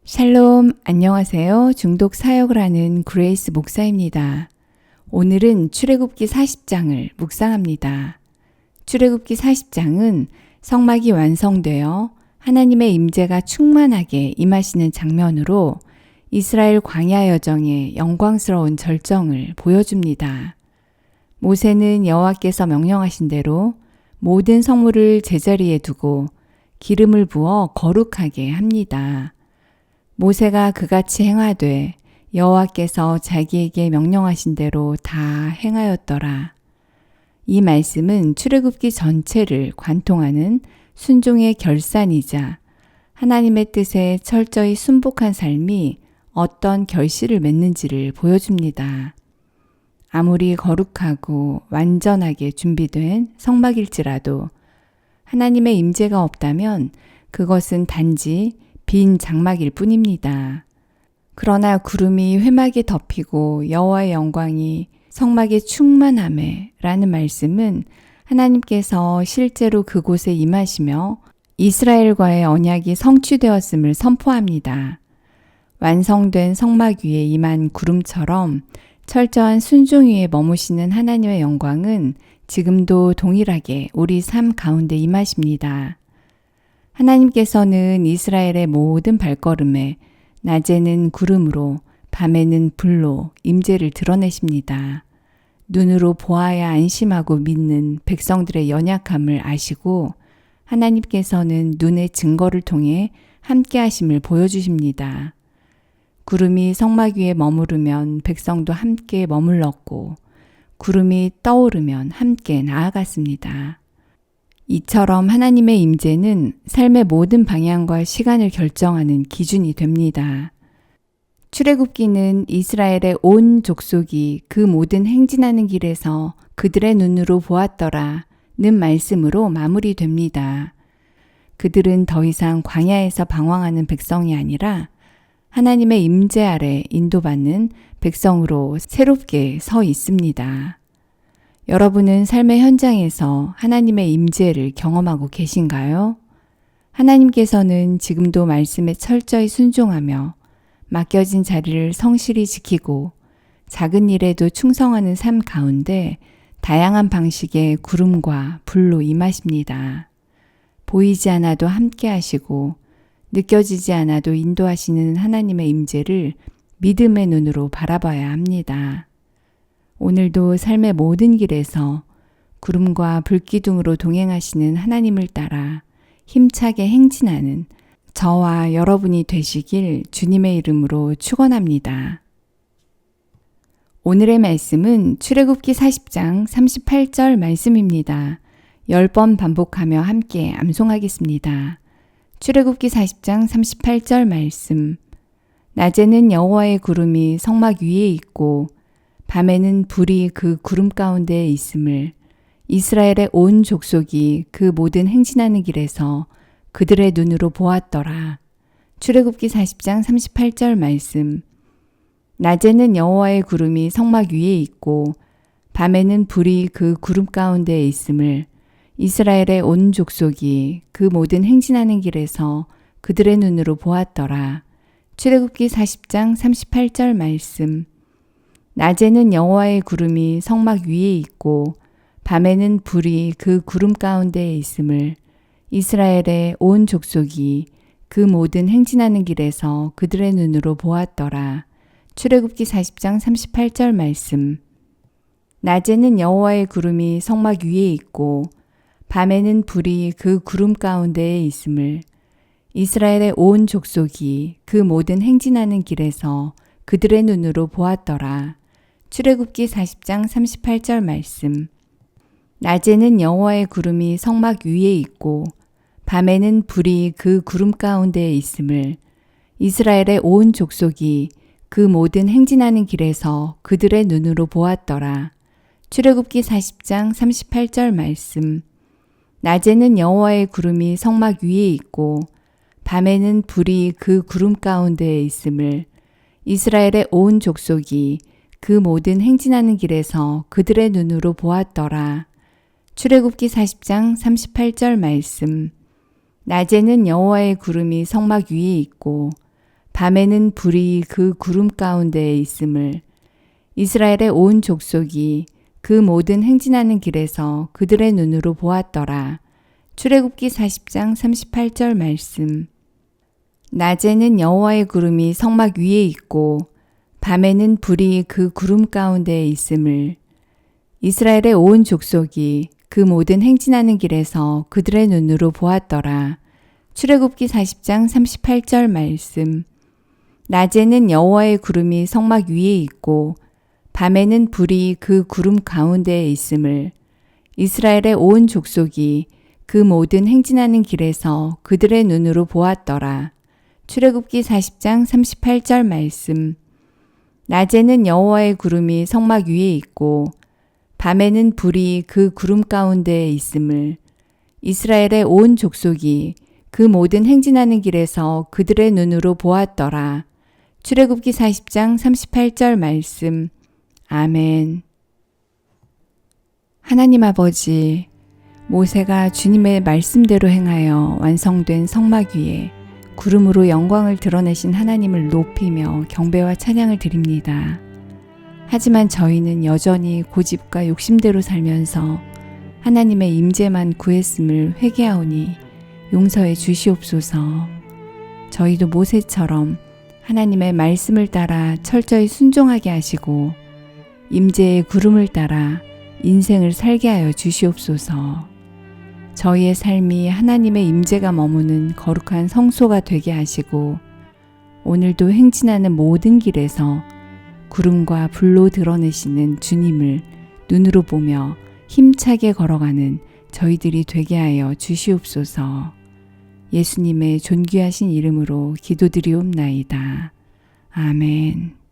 샬롬, 안녕하세요. 중독 사역을 하는 그레이스 목사입니다. 오늘은 출애굽기 40장을 묵상합니다. 출애굽기 40장은 성막이 완성되어 하나님의 임재가 충만하게 임하시는 장면으로 이스라엘 광야 여정의 영광스러운 절정을 보여줍니다. 모세는 여호와께서 명령하신 대로 모든 성물을 제자리에 두고 기름을 부어 거룩하게 합니다. 모세가 그같이 행하되 여호와께서 자기에게 명령하신 대로 다 행하였더라. 이 말씀은 출애굽기 전체를 관통하는 순종의 결산이자 하나님의 뜻에 철저히 순복한 삶이 어떤 결실을 맺는지를 보여줍니다. 아무리 거룩하고 완전하게 준비된 성막일지라도 하나님의 임재가 없다면 그것은 단지 빈 장막일 뿐입니다. 그러나 구름이 회막에 덮이고 여호와의 영광이 성막에 충만하매 라는 말씀은 하나님께서 실제로 그곳에 임하시며 이스라엘과의 언약이 성취되었음을 선포합니다. 완성된 성막 위에 임한 구름처럼 철저한 순종 위에 머무시는 하나님의 영광은 지금도 동일하게 우리 삶 가운데 임하십니다. 하나님께서는 이스라엘의 모든 발걸음에 낮에는 구름으로 밤에는 불로 임재를 드러내십니다. 눈으로 보아야 안심하고 믿는 백성들의 연약함을 아시고 하나님께서는 눈의 증거를 통해 함께 하심을 보여주십니다. 구름이 성막 위에 머무르면 백성도 함께 머물렀고 구름이 떠오르면 함께 나아갔습니다. 이처럼 하나님의 임재는 삶의 모든 방향과 시간을 결정하는 기준이 됩니다. 출애굽기는 이스라엘의 온 족속이 그 모든 행진하는 길에서 그들의 눈으로 보았더라는 말씀으로 마무리됩니다. 그들은 더 이상 광야에서 방황하는 백성이 아니라 하나님의 임재 아래 인도받는 백성으로 새롭게 서 있습니다. 여러분은 삶의 현장에서 하나님의 임재를 경험하고 계신가요? 하나님께서는 지금도 말씀에 철저히 순종하며 맡겨진 자리를 성실히 지키고 작은 일에도 충성하는 삶 가운데 다양한 방식의 구름과 불로 임하십니다. 보이지 않아도 함께 하시고 느껴지지 않아도 인도하시는 하나님의 임재를 믿음의 눈으로 바라봐야 합니다. 오늘도 삶의 모든 길에서 구름과 불기둥으로 동행하시는 하나님을 따라 힘차게 행진하는 저와 여러분이 되시길 주님의 이름으로 축원합니다. 오늘의 말씀은 출애굽기 40장 38절 말씀입니다. 10번 반복하며 함께 암송하겠습니다. 출애굽기 40장 38절 말씀. 낮에는 여호와의 구름이 성막 위에 있고 밤에는 불이 그 구름 가운데에 있음을 이스라엘의 온 족속이 그 모든 행진하는 길에서 그들의 눈으로 보았더라. 출애굽기 40장 38절 말씀. 낮에는 여호와의 구름이 성막 위에 있고 밤에는 불이 그 구름 가운데에 있음을 이스라엘의 온 족속이 그 모든 행진하는 길에서 그들의 눈으로 보았더라. 출애굽기 40장 38절 말씀. 낮에는 여호와의 구름이 성막 위에 있고 밤에는 불이 그 구름 가운데에 있음을 이스라엘의 온 족속이 그 모든 행진하는 길에서 그들의 눈으로 보았더라. 출애굽기 40장 38절 말씀. 낮에는 여호와의 구름이 성막 위에 있고 밤에는 불이 그 구름 가운데에 있음을 이스라엘의 온 족속이 그 모든 행진하는 길에서 그들의 눈으로 보았더라. 출애굽기 40장 38절 말씀. 낮에는 여호와의 구름이 성막 위에 있고 밤에는 불이 그 구름 가운데에 있음을 이스라엘의 온 족속이 그 모든 행진하는 길에서 그들의 눈으로 보았더라. 출애굽기 40장 38절 말씀. 낮에는 여호와의 구름이 성막 위에 있고 밤에는 불이 그 구름 가운데에 있음을 이스라엘의 온 족속이 그 모든 행진하는 길에서 그들의 눈으로 보았더라. 출애굽기 40장 38절 말씀. 낮에는 여호와의 구름이 성막 위에 있고 밤에는 불이 그 구름 가운데에 있음을 이스라엘의 온 족속이 그 모든 행진하는 길에서 그들의 눈으로 보았더라. 출애굽기 40장 38절 말씀. 낮에는 여호와의 구름이 성막 위에 있고 밤에는 불이 그 구름 가운데에 있음을 이스라엘의 온 족속이 그 모든 행진하는 길에서 그들의 눈으로 보았더라. 출애굽기 40장 38절 말씀. 낮에는 여호와의 구름이 성막 위에 있고 밤에는 불이 그 구름 가운데에 있음을 이스라엘의 온 족속이 그 모든 행진하는 길에서 그들의 눈으로 보았더라. 출애굽기 40장 38절 말씀. 낮에는 여호와의 구름이 성막 위에 있고 밤에는 불이 그 구름 가운데에 있음을 이스라엘의 온 족속이 그 모든 행진하는 길에서 그들의 눈으로 보았더라. 출애굽기 40장 38절 말씀. 아멘. 하나님 아버지, 모세가 주님의 말씀대로 행하여 완성된 성막 위에 구름으로 영광을 드러내신 하나님을 높이며 경배와 찬양을 드립니다. 하지만 저희는 여전히 고집과 욕심대로 살면서 하나님의 임재만 구했음을 회개하오니 용서해 주시옵소서. 저희도 모세처럼 하나님의 말씀을 따라 철저히 순종하게 하시고 임재의 구름을 따라 인생을 살게 하여 주시옵소서. 저희의 삶이 하나님의 임재가 머무는 거룩한 성소가 되게 하시고 오늘도 행진하는 모든 길에서 구름과 불로 드러내시는 주님을 눈으로 보며 힘차게 걸어가는 저희들이 되게 하여 주시옵소서. 예수님의 존귀하신 이름으로 기도드리옵나이다. 아멘.